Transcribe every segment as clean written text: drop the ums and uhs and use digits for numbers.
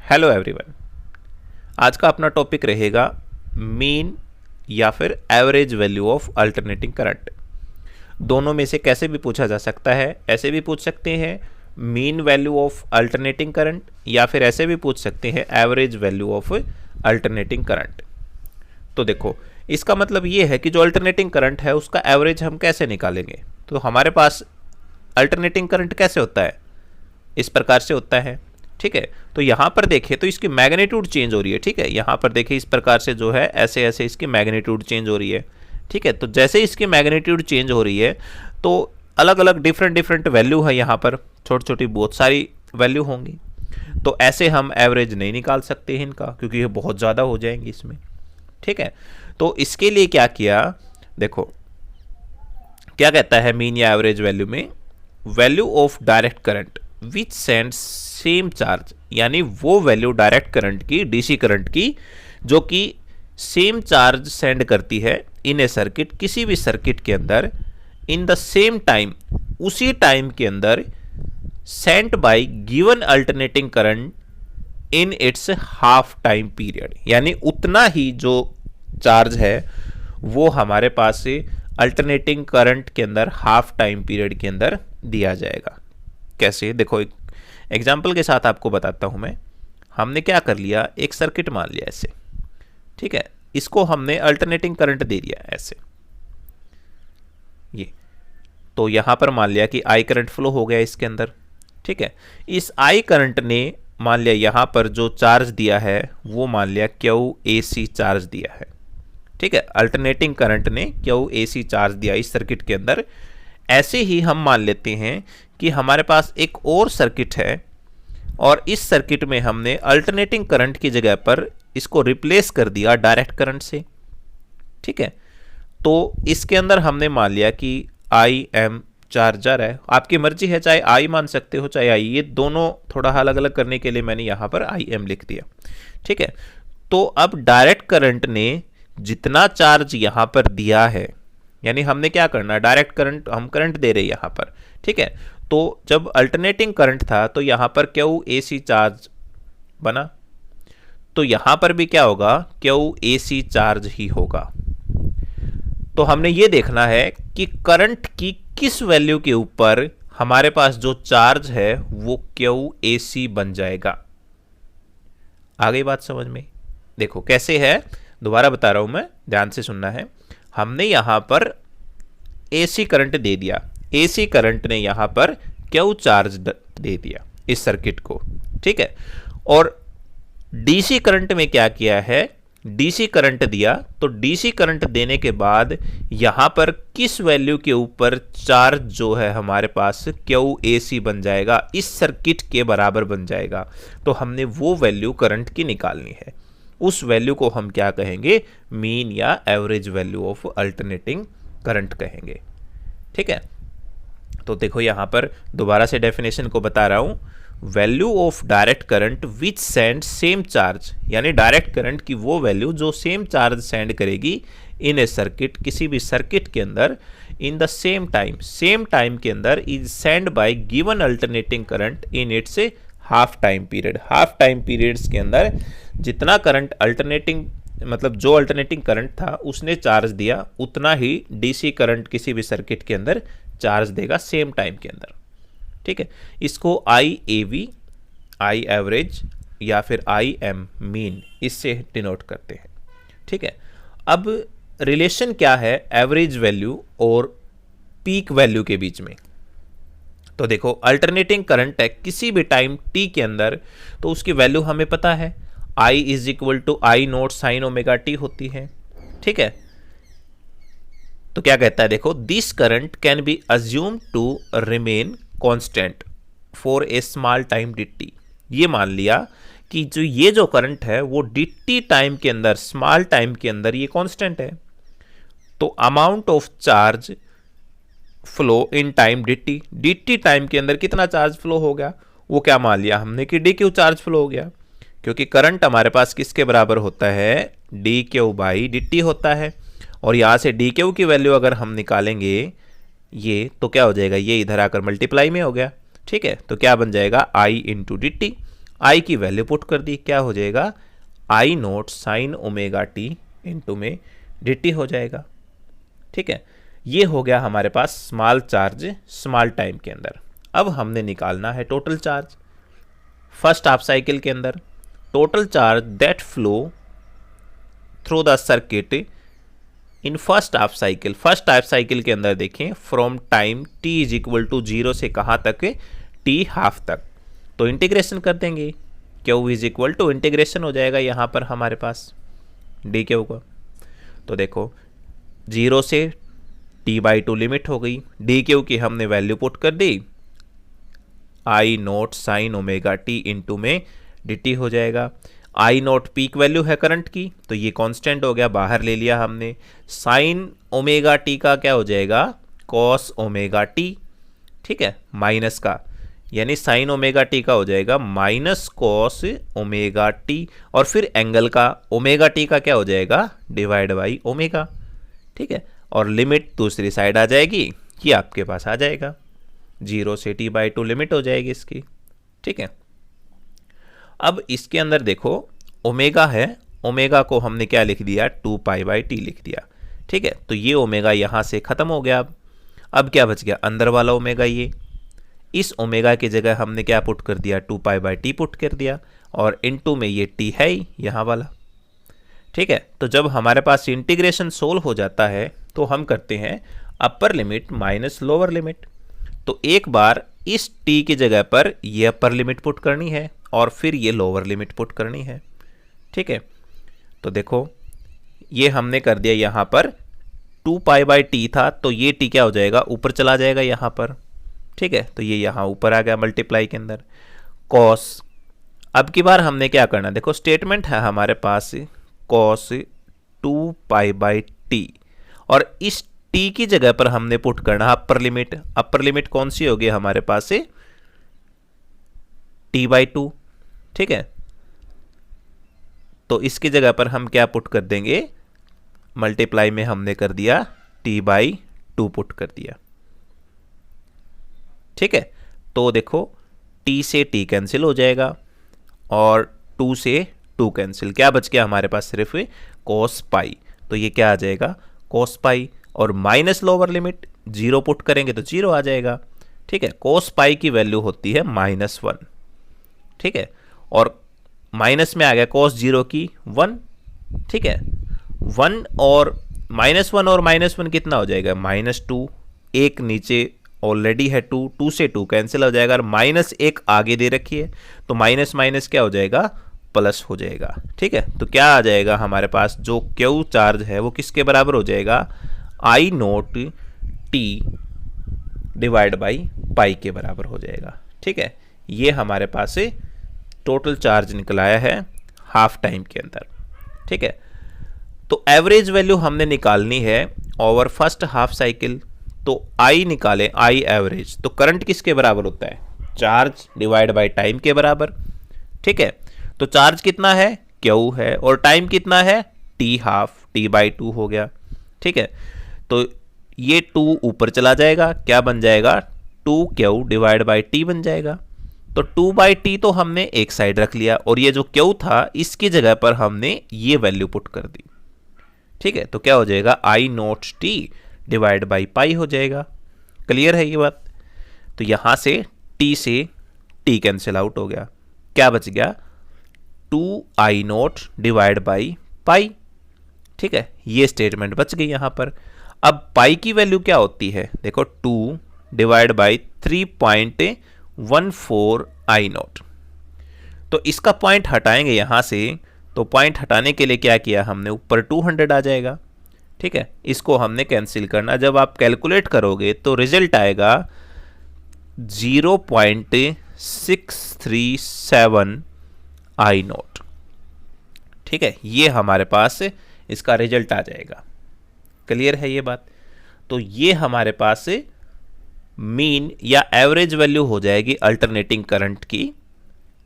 Hello everyone. आज का अपना टॉपिक रहेगा मीन या फिर average value of alternating current. दोनों में से कैसे भी पूछा जा सकता है। ऐसे भी पूछ सकते हैं mean value of alternating current, या फिर ऐसे भी पूछ सकते हैं average value of alternating current. तो देखो, इसका मतलब ये है कि जो अल्टरनेटिंग करंट है उसका एवरेज हम कैसे निकालेंगे। तो हमारे पास अल्टरनेटिंग करंट कैसे होता है, इस प्रकार से होता है। ठीक है, तो यहाँ पर देखें तो इसकी मैग्नीट्यूड चेंज हो रही है। ठीक है, यहाँ पर देखें इस प्रकार से जो है ऐसे ऐसे इसकी मैग्नीट्यूड चेंज हो रही है। ठीक है, तो जैसे इसकी मैग्नीट्यूड चेंज हो रही है तो अलग अलग डिफरेंट वैल्यू है, यहाँ पर छोटी छोटी बहुत सारी वैल्यू होंगी। तो ऐसे हम एवरेज नहीं निकाल सकते हैं इनका, क्योंकि ये बहुत ज़्यादा हो जाएंगी इसमें। ठीक है, तो इसके लिए क्या किया, देखो क्या कहता है मीन या एवरेज वैल्यू में, value of direct current which sends same charge, यानी वो वैल्यू डायरेक्ट करंट की, डीसी करंट की, जो कि सेम चार्ज सेंड करती है इन ए सर्किट, किसी भी सर्किट के अंदर, इन द सेम टाइम, उसी टाइम के अंदर, sent by given alternating current in its half time period, यानी उतना ही जो चार्ज है वो हमारे पास से अल्टरनेटिंग करंट के अंदर हाफ टाइम पीरियड के अंदर दिया जाएगा। कैसे, देखो एक एग्जाम्पल के साथ आपको बताता हूं मैं। हमने क्या कर लिया, एक सर्किट मान लिया ऐसे। ठीक है, इसको हमने अल्टरनेटिंग करंट दे दिया ऐसे, ये तो यहां पर मान लिया कि आई करंट फ्लो हो गया इसके अंदर। ठीक है, इस आई करंट ने मान लिया यहां पर जो चार्ज दिया है वो मान लिया क्यू एसी चार्ज दिया है। ठीक है, अल्टरनेटिंग करंट ने क्यू एसी चार्ज दिया इस सर्किट के अंदर। ऐसे ही हम मान लेते हैं कि हमारे पास एक और सर्किट है और इस सर्किट में हमने अल्टरनेटिंग करंट की जगह पर इसको रिप्लेस कर दिया डायरेक्ट करंट से। ठीक है, तो इसके अंदर हमने मान लिया कि आई एम चार्जर है, आपकी मर्जी है, चाहे आई मान सकते हो चाहे आई, ये दोनों थोड़ा अलग अलग करने के लिए मैंने यहां पर आई एम लिख दिया। ठीक है, तो अब डायरेक्ट करंट ने जितना चार्ज यहां पर दिया है, यानी हमने क्या करना, डायरेक्ट करंट हम करंट दे रहे हैं यहां पर। ठीक है, तो जब अल्टरनेटिंग करंट था तो यहां पर क्यू एसी चार्ज बना, तो यहां पर भी क्या होगा, क्यू एसी चार्ज ही होगा। तो हमने ये देखना है कि करंट की किस वैल्यू के ऊपर हमारे पास जो चार्ज है वो क्यू एसी बन जाएगा। आ गई बात समझ में। देखो कैसे है, दोबारा बता रहा हूं मैं, ध्यान से सुनना है। हमने यहां पर एसी करंट दे दिया, एसी करंट ने यहां पर क्यू चार्ज दे दिया इस सर्किट को। ठीक है, और डीसी करंट में क्या किया है, डीसी करंट दिया, तो डीसी करंट देने के बाद यहां पर किस वैल्यू के ऊपर चार्ज जो है हमारे पास क्यू एसी बन जाएगा, इस सर्किट के बराबर बन जाएगा। तो हमने वो वैल्यू करंट की निकालनी है, उस वैल्यू को हम क्या कहेंगे, मीन या average value of alternating current कहेंगे। ठीक है, तो देखो यहां पर दोबारा से डेफिनेशन को बता रहा हूं, value of direct current which send same charge, यानी डायरेक्ट करंट की वो वैल्यू जो सेम चार्ज सेंड करेगी इन ए सर्किट, किसी भी सर्किट के अंदर, इन द सेम टाइम के अंदर, is send bye given alternating current in its half time period. Half time periods के अंदर जितना करंट अल्टरनेटिंग, मतलब जो अल्टरनेटिंग करंट था उसने चार्ज दिया, उतना ही डीसी करंट किसी भी सर्किट के अंदर चार्ज देगा सेम टाइम के अंदर। ठीक है, इसको आई ए वी, आई एवरेज या फिर आई एम मीन, इससे डिनोट करते हैं। ठीक है, अब रिलेशन क्या है एवरेज वैल्यू और पीक वैल्यू के बीच में। तो देखो अल्टरनेटिंग करंट है किसी भी टाइम टी के अंदर, तो उसकी वैल्यू हमें पता है, I is equal to I naught sine omega T होती है। ठीक है, तो क्या कहता है, देखो this current can be assume to remain constant for a small time dt। ये मान लिया कि जो करंट है वो dt टाइम के अंदर, स्मॉल टाइम के अंदर ये कांस्टेंट है। तो amount of charge flow in time dt time के अंदर कितना चार्ज फ्लो हो गया, वो क्या मान लिया हमने कि dq चार्ज फ्लो हो गया, क्योंकि करंट हमारे पास किसके बराबर होता है, dq बाई dt होता है। और यहां से dq की वैल्यू अगर हम निकालेंगे ये, तो क्या हो जाएगा, ये इधर आकर मल्टीप्लाई में हो गया। ठीक है, तो क्या बन जाएगा, I into D T. I की वैल्यू पुट कर दी, क्या हो जाएगा, I naught sine omega T into में डी टी हो जाएगा। ठीक है, ये हो गया हमारे पास स्मॉल चार्ज स्मॉल टाइम के अंदर। अब हमने निकालना है total charge first half cycle के अंदर। Total charge that flow through the circuit in first half cycle. First half cycle के अंदर देखें from time t is equal to 0 से कहाँ तक, t हाफ तक। तो इंटीग्रेशन कर देंगे, q is equal to integration हो जाएगा यहाँ पर हमारे पास डी क्यू का। तो देखो 0 से t/2 लिमिट हो गई, डी क्यू की हमने वैल्यू पुट कर दी, I naught sine omega T into में डी टी हो जाएगा। आई नोट पीक वैल्यू है करंट की, तो ये कांस्टेंट हो गया, बाहर ले लिया हमने। साइन ओमेगा टी का क्या हो जाएगा, कॉस ओमेगा टी। ठीक है, माइनस का, यानी साइन ओमेगा टी का हो जाएगा माइनस कॉस ओमेगा टी, और फिर एंगल का ओमेगा टी का क्या हो जाएगा, डिवाइड बाई ओमेगा। ठीक है, और लिमिट दूसरी साइड आ जाएगी, ये आपके पास आ जाएगा 0 से t/2 लिमिट हो जाएगी इसकी। ठीक है, अब इसके अंदर देखो ओमेगा है, ओमेगा को हमने क्या लिख दिया, 2π/t लिख दिया। ठीक है, तो ये ओमेगा यहाँ से ख़त्म हो गया। अब क्या बच गया, अंदर वाला ओमेगा, ये इस ओमेगा की जगह हमने क्या पुट कर दिया, 2π/t पुट कर दिया, और इनटू में ये t है ही यहाँ वाला। ठीक है, तो जब हमारे पास इंटीग्रेशन सोल्व हो जाता है तो हम करते हैं upper limit minus lower limit. तो एक बार इस t की जगह पर ये अपर लिमिट पुट करनी है और फिर ये लोअर लिमिट पुट करनी है। ठीक है, तो देखो ये हमने कर दिया, यहाँ पर 2π/t था, तो ये t क्या हो जाएगा, ऊपर चला जाएगा यहाँ पर। ठीक है, तो ये यहाँ ऊपर आ गया मल्टीप्लाई के अंदर, कॉस। अब की बार हमने क्या करना, देखो स्टेटमेंट है हमारे पास कॉस 2π/t, और इस t की जगह पर हमने पुट करना अपर लिमिट। अपर लिमिट कौन सी होगी हमारे पास, t/2। ठीक है, तो इसकी जगह पर हम क्या पुट कर देंगे, मल्टीप्लाई में हमने कर दिया t/2 पुट कर दिया। ठीक है, तो देखो t से t कैंसिल हो जाएगा और 2 से 2 कैंसिल, क्या बच गया हमारे पास, सिर्फ cos पाई। तो ये क्या आ जाएगा, cos पाई, और माइनस लोअर लिमिट 0 पुट करेंगे तो 0 आ जाएगा। ठीक है, cos पाई की वैल्यू होती है -1। ठीक है, और माइनस में आ गया cos 0 की 1। ठीक है, 1 और -1 और -1 कितना हो जाएगा, -2। एक नीचे ऑलरेडी है 2, 2 से 2 कैंसिल हो जाएगा, और -1 आगे दे रखी है, तो माइनस माइनस क्या हो जाएगा, प्लस हो जाएगा। ठीक है, तो क्या आ जाएगा हमारे पास, जो क्यू चार्ज है वो किसके बराबर हो जाएगा, I naught t divide by pi के बराबर हो जाएगा। ठीक है, ये हमारे पास टोटल चार्ज निकल आया है हाफ टाइम के अंदर। ठीक है, तो एवरेज वैल्यू हमने निकालनी है ओवर फर्स्ट हाफ साइकिल। तो आई निकालें, आई एवरेज, तो करंट किसके बराबर होता है, चार्ज डिवाइड बाय टाइम के बराबर। ठीक है, तो चार्ज कितना है, क्यू है, और टाइम कितना है, टी हाफ, t/2 हो गया। ठीक है, तो ये 2 ऊपर चला जाएगा, क्या बन जाएगा, 2q डिवाइड बाई टी बन जाएगा। तो 2/t तो हमने एक साइड रख लिया, और ये जो q था इसकी जगह पर हमने ये वैल्यू पुट कर दी। ठीक है, तो क्या हो जाएगा, I naught t divide by pi हो जाएगा। क्लियर है ये बात। तो यहां से t से t कैंसिल आउट हो गया, क्या बच गया, 2i नोट डिवाइड बाई पाई। ठीक है, ये स्टेटमेंट बच गई यहां पर। अब पाई की वैल्यू क्या होती है, देखो 2 डिवाइड बाई 3.14 आई नोट। तो इसका पॉइंट हटाएंगे यहां से, तो पॉइंट हटाने के लिए क्या किया हमने, ऊपर 200 आ जाएगा। ठीक है, इसको हमने कैंसिल करना, जब आप कैलकुलेट करोगे तो रिजल्ट आएगा 0.637 आई नोट। ठीक है, ये हमारे पास इसका रिजल्ट आ जाएगा। क्लियर है ये बात। तो ये हमारे पास मीन या एवरेज वैल्यू हो जाएगी अल्टरनेटिंग करंट की।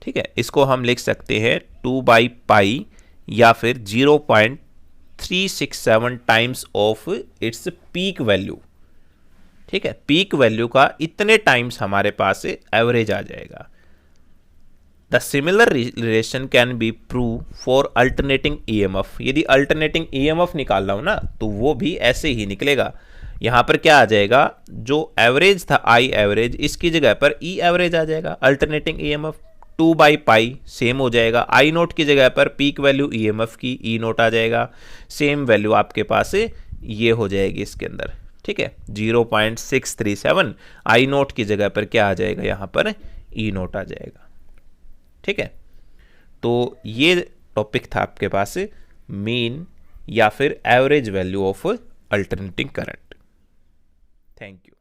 ठीक है, इसको हम लिख सकते हैं 2/पाई या फिर 0.367 times of its peak value. ठीक है, पीक वैल्यू का इतने टाइम्स हमारे पास एवरेज आ जाएगा। The similar relation can be prove for alternating EMF. यदि अल्टरनेटिंग ईएमएफ निकाल रहा हूं ना तो वो भी ऐसे ही निकलेगा। यहां पर क्या आ जाएगा, जो एवरेज था आई एवरेज, इसकी जगह पर ई एवरेज आ जाएगा। अल्टरनेटिंग ईएमएफ 2/पाई सेम हो जाएगा। आई नोट की जगह पर पीक वैल्यू ईएमएफ की ई नोट आ जाएगा। सेम वैल्यू आपके पास ये हो जाएगी इसके अंदर, ठीक है, 0.637। आई नोट की जगह पर क्या आ जाएगा, यहां पर ई नोट आ जाएगा, ठीक है। तो ये टॉपिक था आपके पास मीन या फिर average value of alternating current. Thank you.